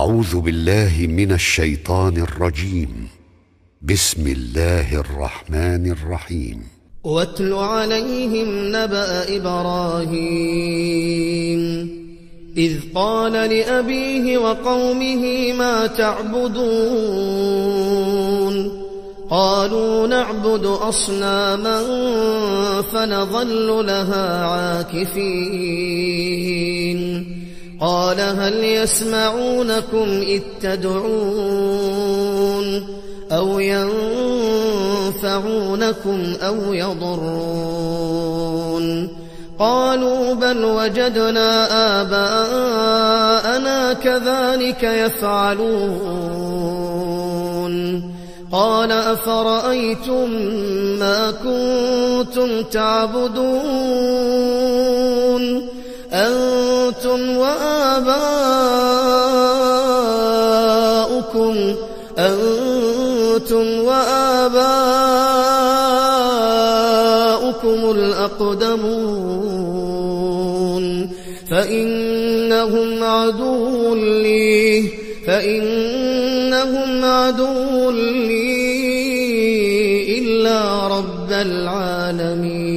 أعوذ بالله من الشيطان الرجيم. بسم الله الرحمن الرحيم. واتل عليهم نبأ إبراهيم إذ قال لأبيه وقومه ما تعبدون قالوا نعبد أصناما فنظل لها عاكفين قال هل يسمعونكم إذ تدعون أو ينفعونكم أو يضرون قالوا بل وجدنا آباءنا كذلك يفعلون قال أفرأيتم ما كنتم تعبدون أنتم وآباؤكم الأقدمون فإنهم عدو لي إلا رب العالمين.